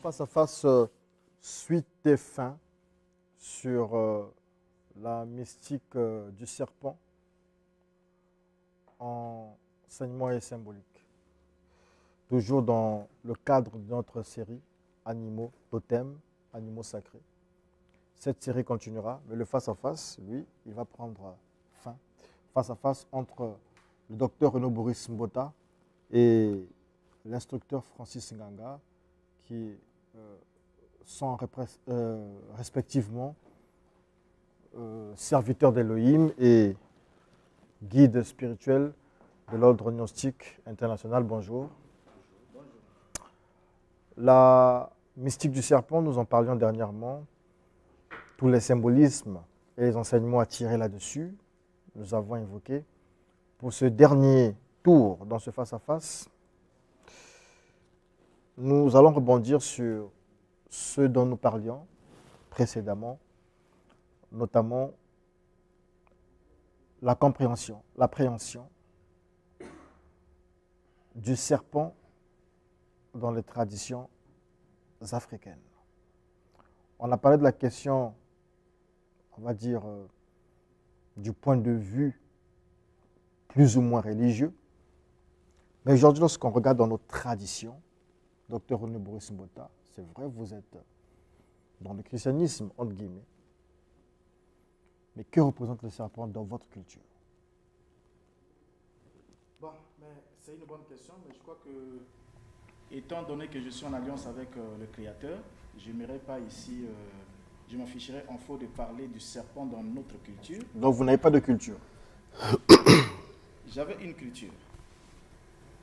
face à face, suite et fin sur la mystique du serpent, enseignement et symbolique. Toujours dans le cadre de notre série Animaux totems, animaux sacrés. Cette série continuera, mais le face-à-face, lui, il va prendre fin. Face-à-face entre le docteur Renaud Boris Mbota et l'instructeur Francis Nganga, qui sont respectivement serviteurs d'Elohim et guides spirituels de l'ordre gnostique international. Bonjour. La mystique du serpent, nous en parlions dernièrement. Tous les symbolismes et les enseignements à tirer là-dessus, nous avons évoqué. Pour ce dernier tour dans ce face-à-face, nous allons rebondir sur ce dont nous parlions précédemment, notamment la compréhension, l'appréhension du serpent dans les traditions africaines. On a parlé de la question, on va dire, du point de vue plus ou moins religieux. Mais aujourd'hui, lorsqu'on regarde dans nos traditions, docteur Renaud Boris Mbota, c'est vrai, vous êtes dans le christianisme, entre guillemets. Mais que représente le serpent dans votre culture? Bon, mais c'est une bonne question, mais je crois que, étant donné que je suis en alliance avec le Créateur, je n'irai pas ici, je m'afficherai en faux de parler du serpent dans notre culture. Donc vous n'avez pas de culture? J'avais une culture.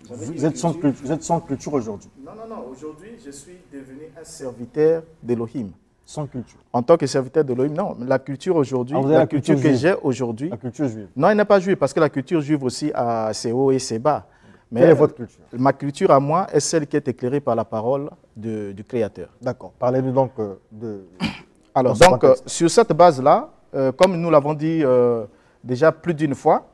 Vous êtes sans culture aujourd'hui? Non. Aujourd'hui, je suis devenu un serviteur d'Elohim. Sans culture? En tant que serviteur d'Elohim, non. La culture aujourd'hui, la culture que j'ai aujourd'hui... La culture juive? Non, elle n'est pas juive, parce que la culture juive aussi a ses hauts et ses bas. Mais quelle est votre culture? Ma culture à moi est celle qui est éclairée par la parole du Créateur. D'accord. Parlez-nous donc de... Alors, donc, sur cette base-là, comme nous l'avons dit déjà plus d'une fois,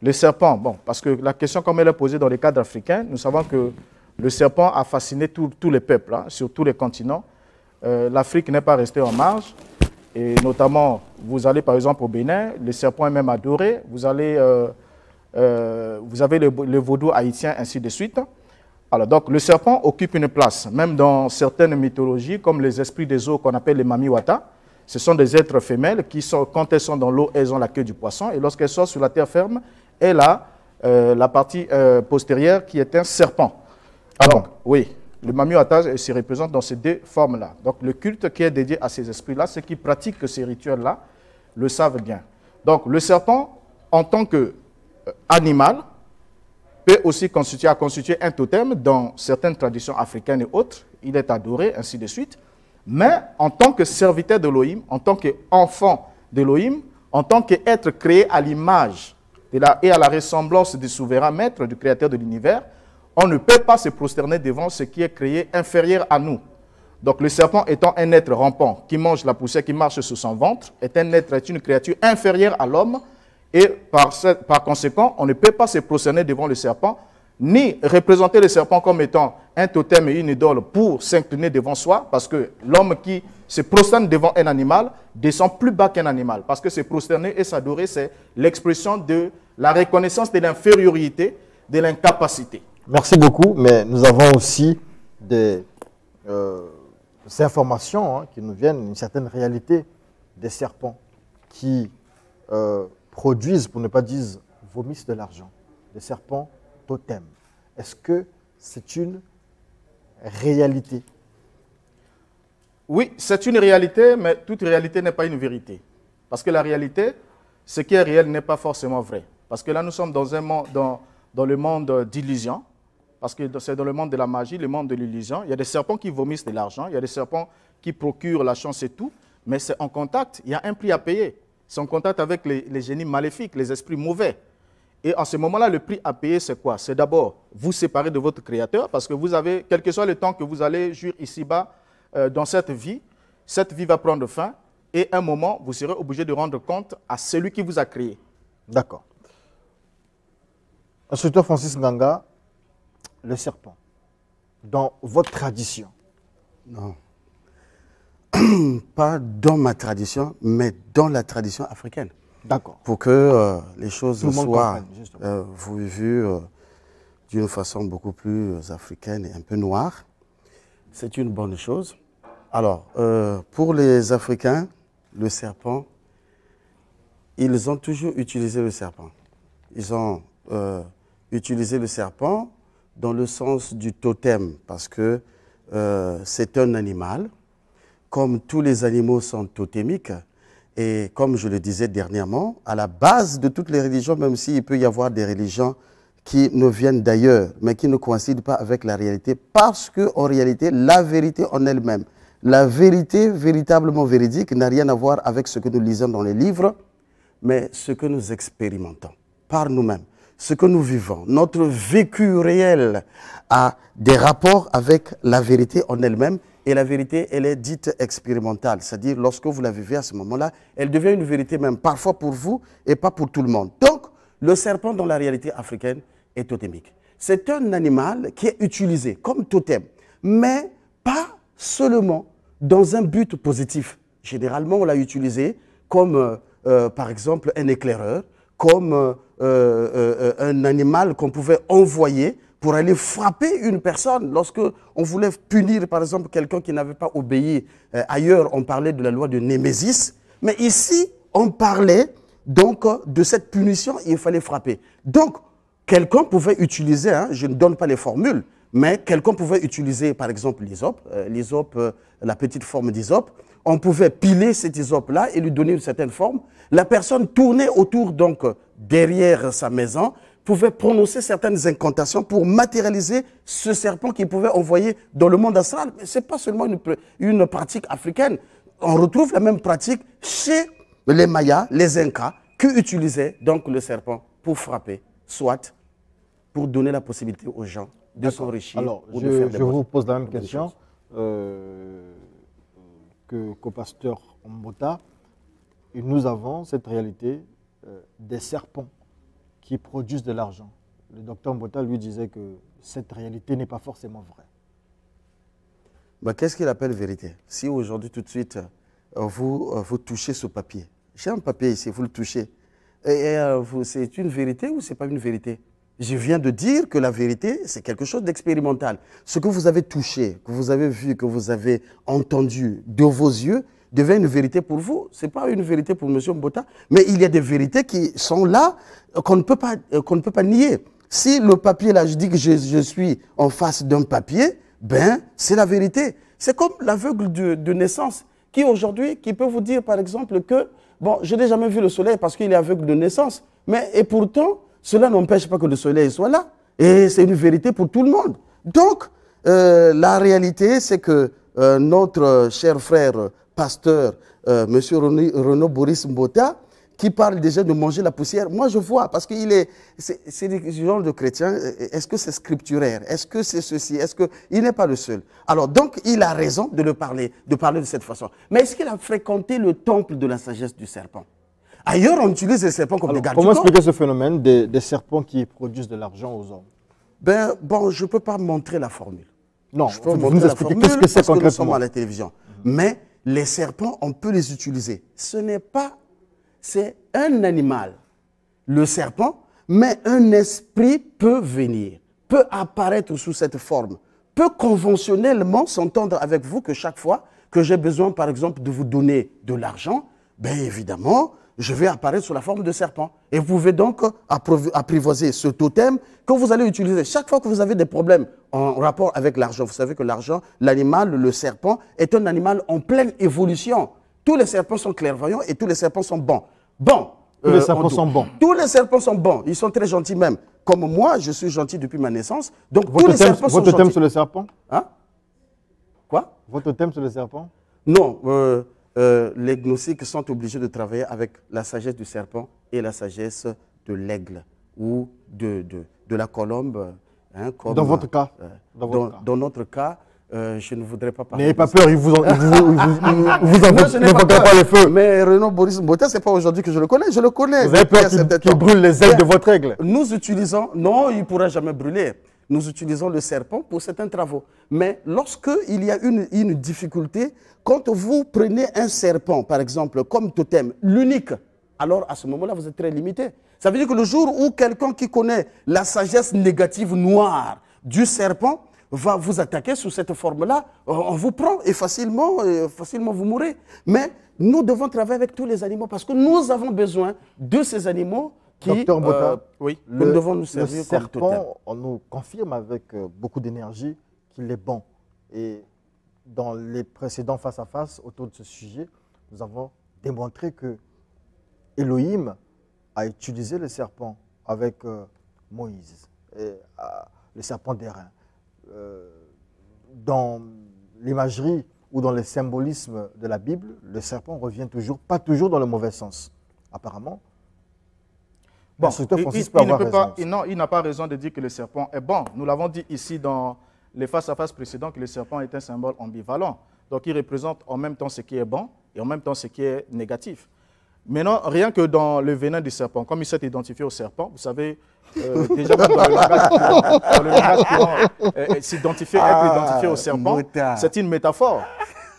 le serpent, bon, parce que la question comme elle est posée dans les cadres africains, nous savons que le serpent a fasciné tous les peuples, hein, sur tous les continents. L'Afrique n'est pas restée en marge, et notamment, vous allez par exemple au Bénin, le serpent est même adoré, vous avez le vaudou haïtien, ainsi de suite. Alors, donc, le serpent occupe une place, même dans certaines mythologies, comme les esprits des eaux qu'on appelle les mamiwata. Ce sont des êtres femelles qui, quand elles sont dans l'eau, elles ont la queue du poisson, et lorsqu'elles sortent sur la terre ferme, elle a la partie postérieure qui est un serpent. Alors, donc, oui, le mamiwata se représente dans ces deux formes-là. Donc, le culte qui est dédié à ces esprits-là, ceux qui pratiquent ces rituels-là, le savent bien. Donc, le serpent, en tant qu'animal, peut aussi constituer un totem dans certaines traditions africaines et autres. Il est adoré, ainsi de suite. Mais en tant que serviteur d'Elohim, en tant qu'enfant d'Elohim, en tant qu'être créé à l'image et à la ressemblance du souverain maître, du créateur de l'univers, on ne peut pas se prosterner devant ce qui est créé inférieur à nous. Donc le serpent étant un être rampant, qui mange la poussière, qui marche sur son ventre, est une créature inférieure à l'homme, et par conséquent, on ne peut pas se prosterner devant le serpent, ni représenter le serpent comme étant un totem et une idole pour s'incliner devant soi, parce que l'homme qui se prosterne devant un animal descend plus bas qu'un animal, parce que se prosterner et s'adorer, c'est l'expression de la reconnaissance de l'infériorité, de l'incapacité. Merci beaucoup, mais nous avons aussi des informations qui nous viennent, une certaine réalité des serpents qui produisent, pour ne pas dire vomissent de l'argent, des serpents totems. Est-ce que c'est une réalité? Oui, c'est une réalité, mais toute réalité n'est pas une vérité. Parce que la réalité, ce qui est réel n'est pas forcément vrai. Parce que là, nous sommes dans le monde d'illusion, parce que c'est dans le monde de la magie, le monde de l'illusion. Il y a des serpents qui vomissent de l'argent, il y a des serpents qui procurent la chance et tout, mais c'est en contact, il y a un prix à payer. C'est en contact avec les génies maléfiques, les esprits mauvais. Et en ce moment-là, le prix à payer, c'est quoi? C'est d'abord vous séparer de votre Créateur, parce que vous avez, quel que soit le temps que vous allez jouir ici-bas, dans cette vie va prendre fin, et un moment, vous serez obligé de rendre compte à celui qui vous a créé. D'accord. Instructeur Francis Nganga, le serpent, dans votre tradition, Non. Pas dans ma tradition, mais dans la tradition africaine. D'accord. Pour que les choses soient vues d'une façon beaucoup plus africaine et un peu noire. C'est une bonne chose. Alors, pour les Africains, le serpent, ils ont toujours utilisé le serpent. Ils ont utilisé le serpent dans le sens du totem, parce que c'est un animal. Comme tous les animaux sont totémiques, et comme je le disais dernièrement, à la base de toutes les religions, même s'il peut y avoir des religions qui nous viennent d'ailleurs, mais qui ne coïncident pas avec la réalité, parce qu'en réalité, la vérité en elle-même, la vérité véritablement véridique n'a rien à voir avec ce que nous lisons dans les livres, mais ce que nous expérimentons par nous-mêmes, ce que nous vivons. Notre vécu réel a des rapports avec la vérité en elle-même. Et la vérité, elle est dite expérimentale. C'est-à-dire, lorsque vous la vivez à ce moment-là, elle devient une vérité même, parfois pour vous et pas pour tout le monde. Donc, le serpent, dans la réalité africaine, est totémique. C'est un animal qui est utilisé comme totem, mais pas seulement dans un but positif. Généralement, on l'a utilisé comme, par exemple, un éclaireur, comme un animal qu'on pouvait envoyer pour aller frapper une personne. Lorsque on voulait punir, par exemple, quelqu'un qui n'avait pas obéi, ailleurs, on parlait de la loi de Némésis. Mais ici, on parlait donc de cette punition, il fallait frapper. Donc, quelqu'un pouvait utiliser, hein, je ne donne pas les formules, mais quelqu'un pouvait utiliser, par exemple, l'hysope, la petite forme d'hysope. On pouvait piler cet hysope-là et lui donner une certaine forme. La personne tournait autour, donc, derrière sa maison, pouvait prononcer certaines incantations pour matérialiser ce serpent qu'il pouvait envoyer dans le monde astral. Mais ce n'est pas seulement une pratique africaine. On retrouve la même pratique chez les Mayas, les Incas, qui utilisaient donc le serpent pour frapper, soit pour donner la possibilité aux gens de s'enrichir. Alors, ou de faire je vous pose la même question qu'au pasteur Mbota. Et nous avons cette réalité des serpents qui produisent de l'argent. Le docteur Mbota lui disait que cette réalité n'est pas forcément vraie. Bah, qu'est-ce qu'il appelle vérité? Si aujourd'hui, tout de suite, vous touchez ce papier. J'ai un papier ici, vous le touchez. C'est une vérité ou ce n'est pas une vérité? Je viens de dire que la vérité, c'est quelque chose d'expérimental. Ce que vous avez touché, que vous avez vu, que vous avez entendu de vos yeux, devient une vérité pour vous. Ce n'est pas une vérité pour M. Mbota, mais il y a des vérités qui sont là, qu'on ne peut pas nier. Si le papier, là, je dis que je suis en face d'un papier, ben, c'est la vérité. C'est comme l'aveugle de naissance, qui aujourd'hui, qui peut vous dire, par exemple, que, bon, je n'ai jamais vu le soleil parce qu'il est aveugle de naissance, mais, et pourtant, cela n'empêche pas que le soleil soit là. Et c'est une vérité pour tout le monde. Donc, la réalité, c'est que notre cher frère pasteur, M. Renaud Boris Mbota, qui parle déjà de manger la poussière. Moi, je vois, parce qu'il est... C'est des genre de chrétien. Est-ce que c'est scripturaire? Est-ce que c'est ceci? Est-ce que... Il n'est pas le seul. Alors, donc, il a raison de parler de cette façon. Mais est-ce qu'il a fréquenté le temple de la sagesse du serpent? Ailleurs, on utilise les serpents comme des gardes. Comment expliquer ce phénomène des serpents qui produisent de l'argent aux hommes? Ben, bon, je ne peux pas montrer la formule. Non, je peux montrer la formule qu'est-ce que c'est concrètement? Nous sommes à la télévision. Mais les serpents, on peut les utiliser. Ce n'est pas... C'est un animal, le serpent, mais un esprit peut venir, peut apparaître sous cette forme, peut conventionnellement s'entendre avec vous que chaque fois que j'ai besoin, par exemple, de vous donner de l'argent, bien évidemment, je vais apparaître sous la forme de serpent. Et vous pouvez donc apprivoiser ce totem que vous allez utiliser. Chaque fois que vous avez des problèmes en rapport avec l'argent, vous savez que l'argent, l'animal, le serpent, est un animal en pleine évolution. Tous les serpents sont clairvoyants et tous les serpents sont bons. Tous les serpents sont bons. Tous les serpents sont bons. Ils sont très gentils même. Comme moi, je suis gentil depuis ma naissance. Donc tous les serpents sont gentils. Votre thème sur le serpent? Hein? Quoi? Votre thème sur le serpent? Non. Les gnostiques sont obligés de travailler avec la sagesse du serpent et la sagesse de l'aigle ou de la colombe. Hein, comme, dans votre cas? Dans notre cas, je ne voudrais pas parler. N'ayez pas peur, il vous invoquera pas le feu. Mais Renaud Boris Mbota, ce n'est pas aujourd'hui que je le connais, je le connais. Vous avez peur qu'il brûle les ailes de votre aigle? Nous utilisons, non, il ne pourra jamais brûler. nous utilisons le serpent pour certains travaux. Mais lorsqu'il y a une difficulté, quand vous prenez un serpent, par exemple, comme totem, l'unique, alors à ce moment-là, vous êtes très limité. Ça veut dire que le jour où quelqu'un qui connaît la sagesse négative noire du serpent va vous attaquer sous cette forme-là, on vous prend et facilement vous mourrez. Mais nous devons travailler avec tous les animaux parce que nous avons besoin de ces animaux qui, Docteur Mbota, oui, nous devons nous servir le comme totem. serpent, on nous confirme avec beaucoup d'énergie qu'il est bon. Et dans les précédents face-à-face autour de ce sujet, nous avons démontré que Elohim a utilisé le serpent avec Moïse, le serpent d'airain. Dans l'imagerie ou dans le symbolisme de la Bible, le serpent revient toujours, pas toujours dans le mauvais sens. Apparemment, bon, il n'a pas raison de dire que le serpent est bon. Nous l'avons dit ici dans les face-à-face précédents que le serpent est un symbole ambivalent. Donc il représente en même temps ce qui est bon et en même temps ce qui est négatif. Maintenant, rien que dans le venin du serpent, comme il s'est identifié au serpent, vous savez, déjà même dans le langage courant, s'identifier, être identifié au serpent, c'est une métaphore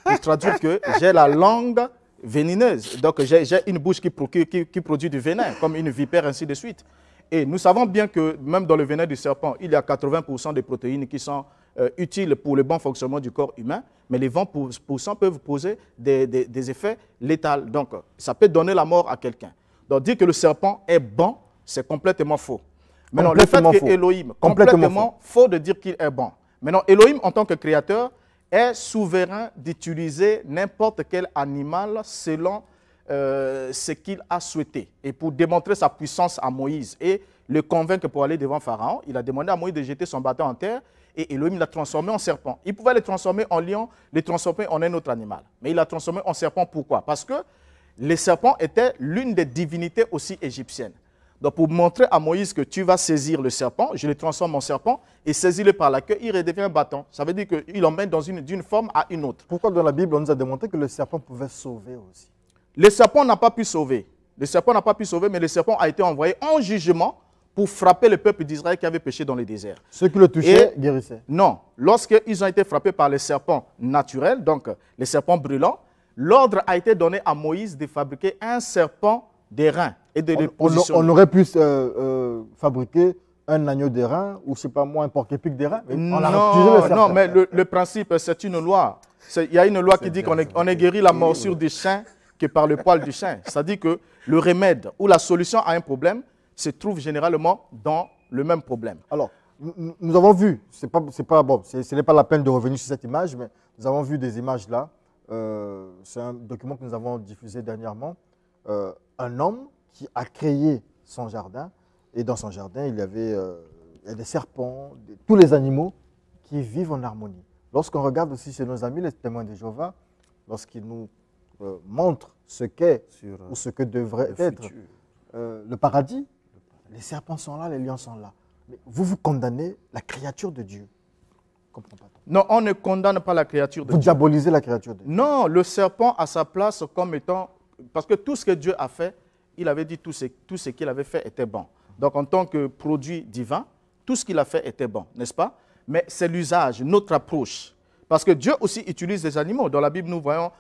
pour traduire que j'ai la langue vénineuse. Donc j'ai une bouche qui produit du venin, comme une vipère, ainsi de suite. Et nous savons bien que même dans le venin du serpent, il y a 80% des protéines qui sont utiles pour le bon fonctionnement du corps humain, mais les 20% peuvent poser des effets létals. Donc, ça peut donner la mort à quelqu'un. Donc, dire que le serpent est bon, c'est complètement faux. Maintenant, le fait que Elohim, complètement faux de dire qu'il est bon. Maintenant, Elohim, en tant que créateur, est souverain d'utiliser n'importe quel animal selon ce qu'il a souhaité. Et pour démontrer sa puissance à Moïse et le convaincre pour aller devant Pharaon, il a demandé à Moïse de jeter son bâton en terre et Elohim l'a transformé en serpent. Il pouvait le transformer en lion, le transformer en un autre animal. Mais il l'a transformé en serpent. Pourquoi? Parce que les serpents étaient l'une des divinités aussi égyptiennes. Donc pour montrer à Moïse que tu vas saisir le serpent, je le transforme en serpent et saisis-le par la queue, il redevient un bâton. Ça veut dire qu'il l'emmène d'une forme à une autre. Pourquoi dans la Bible on nous a démontré que le serpent pouvait sauver aussi? Le serpent n'a pas pu sauver. Le serpent n'a pas pu sauver, mais le serpent a été envoyé en jugement pour frapper le peuple d'Israël qui avait péché dans le désert. Ceux qui le touchaient guérissaient? Non. Lorsqu'ils ont été frappés par les serpents naturels, donc les serpents brûlants, l'ordre a été donné à Moïse de fabriquer un serpent d'airain et de le positionner. On aurait pu fabriquer un agneau d'airain ou, je ne sais pas moi, un porc-épic d'airain. Non, mais le principe, c'est une loi. Il y a une loi qui dit qu'on est guéri la morsure du chien que par le poil du chien. C'est-à-dire que le remède ou la solution à un problème se trouve généralement dans le même problème. Alors, nous avons vu, ce n'est pas la peine de revenir sur cette image, mais nous avons vu des images là. C'est un document que nous avons diffusé dernièrement. Un homme qui a créé son jardin, et dans son jardin, il y avait des serpents, tous les animaux qui vivent en harmonie. Lorsqu'on regarde aussi chez nos amis, les témoins de Jéhovah, lorsqu'ils nous montrent ce qu'est ou ce que devrait être le paradis, les serpents sont là, les lions sont là. Mais vous condamnez la créature de Dieu. Non, on ne condamne pas la créature de Dieu. Vous diabolisez la créature de Dieu. Non, le serpent a sa place comme étant... Parce que tout ce que Dieu a fait, il avait dit tout ce qu'il avait fait était bon. Donc en tant que produit divin, tout ce qu'il a fait était bon, n'est-ce pas? Mais c'est l'usage, notre approche. Parce que Dieu aussi utilise les animaux. Dans la Bible, nous voyons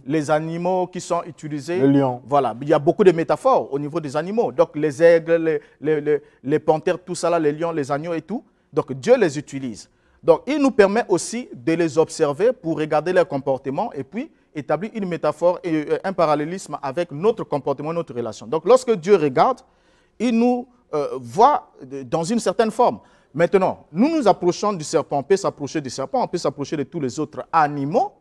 les animaux qui sont utilisés. Le lion. Voilà, il y a beaucoup de métaphores au niveau des animaux. Donc les aigles, les panthères, tout ça là, les lions, les agneaux et tout. Donc Dieu les utilise. Donc il nous permet aussi de les observer pour regarder leur comportement et puis établir une métaphore et un parallélisme avec notre comportement, notre relation. Donc lorsque Dieu regarde, il nous voit dans une certaine forme. Maintenant, nous nous approchons du serpent, on peut s'approcher du serpent, on peut s'approcher de tous les autres animaux,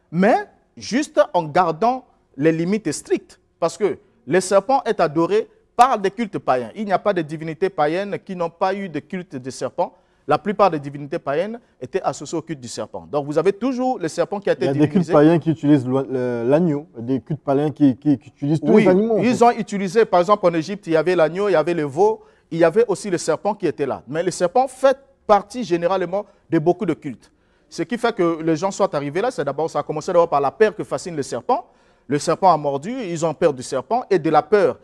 mais juste en gardant les limites strictes. Parce que le serpent est adoré par des cultes païens. Il n'y a pas de divinités païennes qui n'ont pas eu de culte de serpent. La plupart des divinités païennes étaient associées au culte du serpent. Donc vous avez toujours le serpent qui a été divinisé. Il y a des cultes païens qui utilisent l'agneau, des cultes païens qui utilisent tous les animaux. Oui, ils ont utilisé, par exemple en Égypte, il y avait l'agneau, il y avait le veau, il y avait aussi le serpent qui était là. Mais le serpent fait partie généralement de beaucoup de cultes. Ce qui fait que les gens soient arrivés là, c'est d'abord, ça a commencé d'abord par la peur que fascine le serpent. Le serpent a mordu, ils ont peur du serpent et de la peur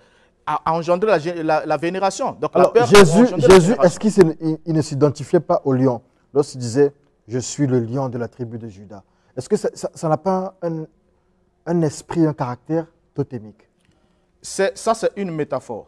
a engendré la vénération. Donc, alors, la peur Jésus est-ce qu'il ne s'identifiait pas au lion lorsqu'il disait « Je suis le lion de la tribu de Juda ». Est-ce que ça n'a pas un esprit, un caractère totémique? Ça, c'est une métaphore.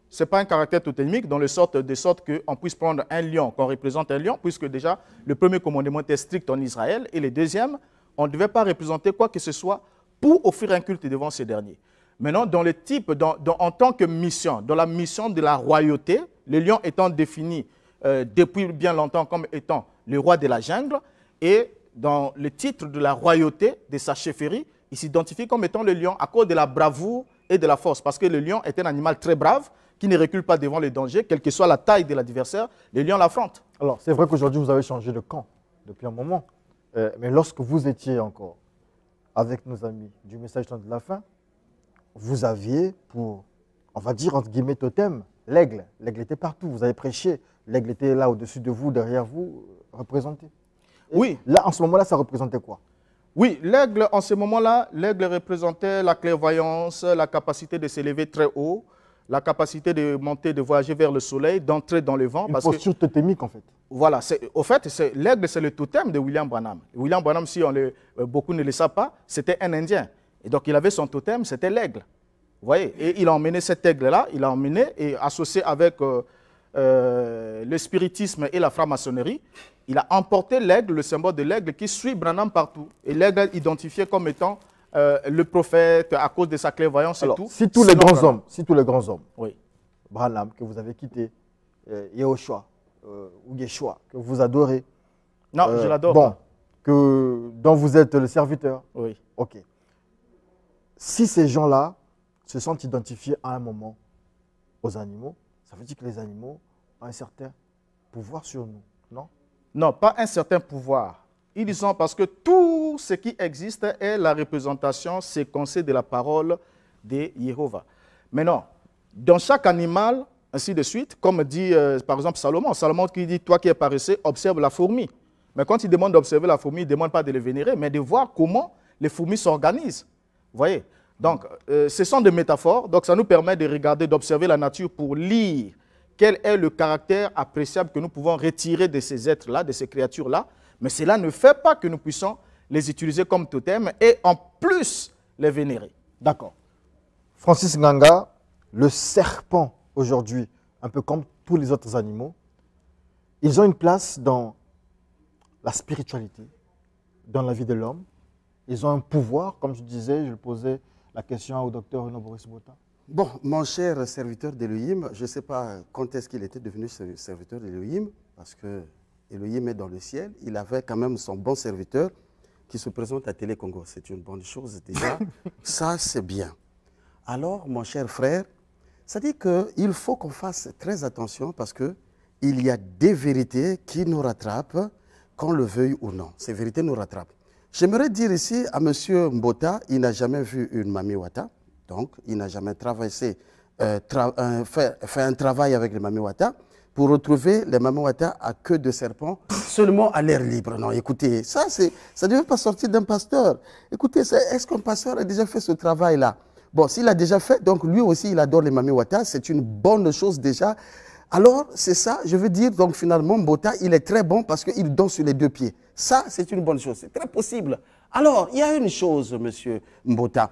Ce n'est pas un caractère totémique de sorte qu'on puisse prendre un lion, qu'on représente un lion, puisque déjà, le premier commandement était strict en Israël, et le deuxième, on ne devait pas représenter quoi que ce soit pour offrir un culte devant ces derniers. Maintenant, dans le type, en tant que mission, dans la mission de la royauté, le lion étant défini depuis bien longtemps comme étant le roi de la jungle, et dans le titre de la royauté de sa chefferie, il s'identifie comme étant le lion à cause de la bravoure et de la force, parce que le lion est un animal très brave, qui ne recule pas devant les dangers, quelle que soit la taille de l'adversaire, le lion l'affronte. Alors, c'est vrai qu'aujourd'hui, vous avez changé de camp depuis un moment, mais lorsque vous étiez encore avec nos amis du message de la fin, vous aviez pour, on va dire entre guillemets totem, l'aigle. L'aigle était partout, vous avez prêché, l'aigle était là au-dessus de vous, derrière vous, représenté. Et oui. Là, en ce moment-là, ça représentait quoi? Oui, l'aigle, en ce moment-là, l'aigle représentait la clairvoyance, la capacité de s'élever très haut, la capacité de monter, de voyager vers le soleil, d'entrer dans le vent. Une posture totémique, en fait. Voilà, au fait, l'aigle, c'est le totem de William Branham. William Branham, si beaucoup ne le savent pas, c'était un Indien. Et donc, il avait son totem, c'était l'aigle. Vous voyez? Et il a emmené cet aigle-là, il l'a emmené et associé avec le spiritisme et la franc-maçonnerie, il a emporté l'aigle, le symbole de l'aigle, qui suit Branham partout. Et l'aigle est identifié comme étant le prophète à cause de sa clairvoyance. Alors, et tout. Si tous les grands hommes, oui. Branham, que vous avez quitté, Yehoshua, ou Yeshua, que vous adorez. Non, je l'adore. Bon, dont vous êtes le serviteur. Oui. Ok. Si ces gens-là se sont identifiés à un moment aux animaux, ça veut dire que les animaux ont un certain pouvoir sur nous, non? Non, pas un certain pouvoir. Ils ont, parce que tout ce qui existe est la représentation séquencée de la parole de Jéhovah. Maintenant, dans chaque animal, ainsi de suite, comme dit par exemple Salomon qui dit, toi qui es paresseux, observe la fourmi. Mais quand il demande d'observer la fourmi, il ne demande pas de les vénérer, mais de voir comment les fourmis s'organisent. Vous voyez? Donc, ce sont des métaphores, donc ça nous permet de regarder, d'observer la nature pour lire quel est le caractère appréciable que nous pouvons retirer de ces êtres-là, de ces créatures-là. Mais cela ne fait pas que nous puissions les utiliser comme totem et en plus les vénérer. D'accord. Francis Nganga, le serpent aujourd'hui, un peu comme tous les autres animaux, ils ont une place dans la spiritualité, dans la vie de l'homme. Ils ont un pouvoir, comme je disais, je posais la question au docteur Renaud Boris Bota. Bon, mon cher serviteur d'Elohim, je ne sais pas quand est-ce qu'il était devenu serviteur d'Elohim, parce que Elohim est dans le ciel. Il avait quand même son bon serviteur qui se présente à Télé Congo. C'est une bonne chose déjà. Ça, c'est bien. Alors, mon cher frère, ça dit qu'il faut qu'on fasse très attention parce qu'il y a des vérités qui nous rattrapent, qu'on le veuille ou non. Ces vérités nous rattrapent. J'aimerais dire ici à M. Mbota, il n'a jamais vu une Mami Wata. Donc, il n'a jamais fait un travail avec les Mami Wata pour retrouver les Mami Wata à queue de serpent seulement à l'air libre. Non, écoutez, ça ne devait pas sortir d'un pasteur. Écoutez, est-ce qu'un pasteur a déjà fait ce travail-là? Bon, s'il a déjà fait, donc lui aussi, il adore les Mami Wata. C'est une bonne chose déjà. Alors, c'est ça, je veux dire, donc finalement, Mbota, il est très bon parce qu'il danse sur les deux pieds. Ça, c'est une bonne chose. C'est très possible. Alors, il y a une chose, monsieur Mbota.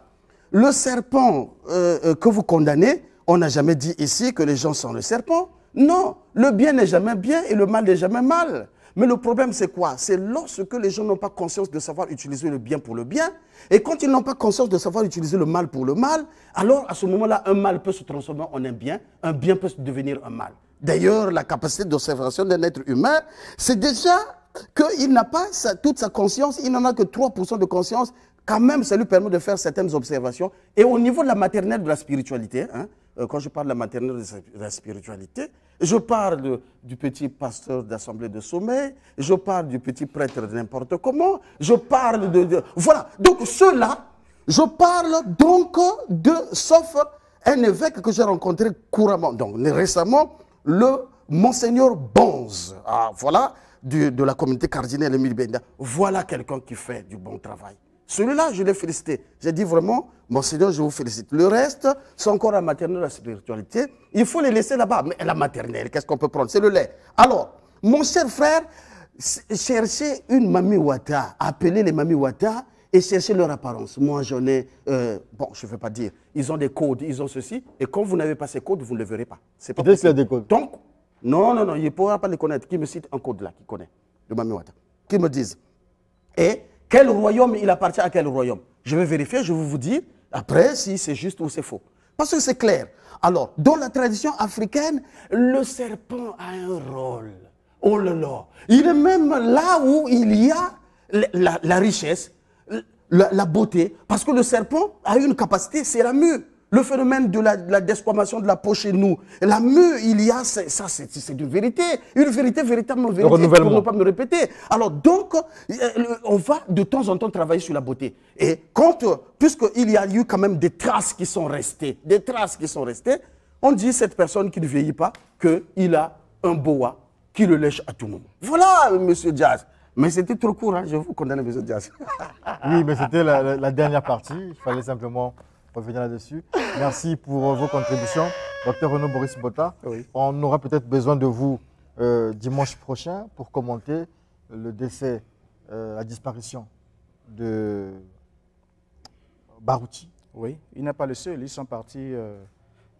Le serpent que vous condamnez, on n'a jamais dit ici que les gens sont le serpent. Non, le bien n'est jamais bien et le mal n'est jamais mal. Mais le problème, c'est quoi? C'est lorsque les gens n'ont pas conscience de savoir utiliser le bien pour le bien. Et quand ils n'ont pas conscience de savoir utiliser le mal pour le mal, alors à ce moment-là, un mal peut se transformer en un bien peut devenir un mal. D'ailleurs, la capacité d'observation d'un être humain, c'est déjà qu'il n'a pas toute sa conscience, il n'en a que 3% de conscience. Quand même, ça lui permet de faire certaines observations. Et au niveau de la maternelle de la spiritualité, hein, quand je parle de la maternelle de la spiritualité, je parle du petit pasteur d'assemblée de sommeil, je parle du petit prêtre de n'importe comment, je parle voilà, donc ceux-là, je parle donc sauf un évêque que j'ai rencontré couramment, donc récemment, le Monseigneur Bonze, voilà, de la communauté cardinale Émile Benda. Voilà quelqu'un qui fait du bon travail. Celui-là, je l'ai félicité. J'ai dit vraiment, Monseigneur, je vous félicite. Le reste, c'est encore la maternelle, la spiritualité. Il faut les laisser là-bas. Mais la maternelle, qu'est-ce qu'on peut prendre? C'est le lait. Alors, mon cher frère, cherchez une Mami Wata, appelez les Mami Wata et cherchez leur apparence. Moi, j'en ai, bon, je ne veux pas dire, ils ont des codes, ils ont ceci, et quand vous n'avez pas ces codes, vous ne le verrez pas. C'est pas peut-être qu'il y a des codes. Donc, non, il ne pourra pas les connaître. Qui me cite un code là, qui connaît, de Mami Wata. Qui me dise. Et quel royaume il appartient à quel royaume? Je vais vérifier, je vais vous dire, après, si c'est juste ou c'est faux. Parce que c'est clair. Alors, dans la tradition africaine, le serpent a un rôle. Oh là là. Il est même là où il y a la richesse, la beauté. Parce que le serpent a une capacité, c'est la mue. Le phénomène de la desquamation de la peau chez nous. La mue, il y a, ça c'est une vérité véritablement vérité, pour ne pas me répéter. Alors donc, on va de temps en temps travailler sur la beauté. Et puisqu'il y a eu quand même des traces qui sont restées, on dit cette personne qui ne vieillit pas qu'il a un boa qui le lèche à tout moment. Voilà, monsieur Diaz. Mais c'était trop court, hein, je vous condamne, monsieur Diaz. Oui, mais c'était la dernière partie. Il fallait simplement revenir là-dessus. Merci pour vos contributions. Docteur Renaud Boris Bota, oui. On aura peut-être besoin de vous dimanche prochain pour commenter le décès, la disparition de Barouti. Oui, il n'est pas le seul. Ils sont partis,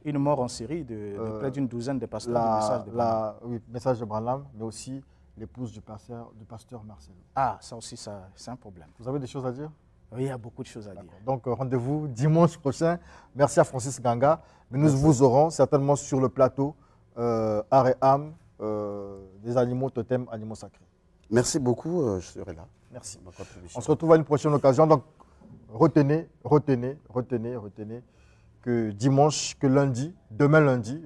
une mort en série de près d'une douzaine de pasteurs du message de Branham. Oui, message de Branham, mais aussi l'épouse du pasteur Marcelo. Ah, ça aussi, c'est un problème. Vous avez des choses à dire? Oui, il y a beaucoup de choses à dire. Donc, rendez-vous dimanche prochain. Merci à Francis Ganga. Mais nous vous aurons certainement sur le plateau art et âme des animaux totems, animaux sacrés. Merci beaucoup, je serai là. Merci. On se retrouve à une prochaine occasion. Donc, retenez que dimanche, que lundi, demain lundi,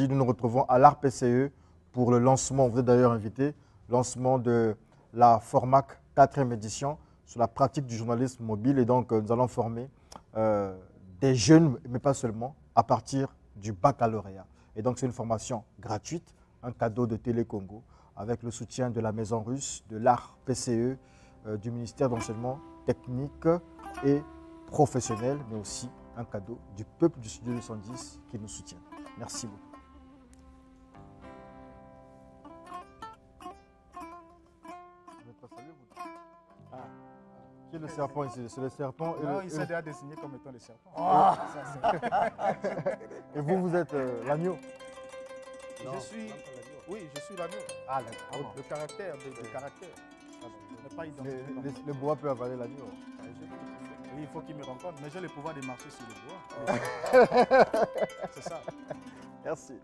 nous nous retrouvons à l'Art PCE pour le lancement, vous êtes d'ailleurs invité, lancement de la Formac 4e édition sur la pratique du journalisme mobile. Et donc, nous allons former des jeunes, mais pas seulement, à partir du baccalauréat. Et donc, c'est une formation gratuite, un cadeau de Télé Congo, avec le soutien de la Maison Russe, de l'Art PCE, du ministère d'Enseignement technique et professionnel, mais aussi un cadeau du peuple du Studio 210 qui nous soutient. Merci beaucoup. Qui est le serpent ici? C'est le serpent. Non, il s'est déjà désigné comme étant le serpent. Oh. Et vous êtes l'agneau? Je suis l'agneau. Ah, d'accord. Le caractère, le caractère. Le bois peut avaler l'agneau. Oui, il faut qu'il me rencontre, mais j'ai le pouvoir de marcher sur le bois. C'est ça. Merci.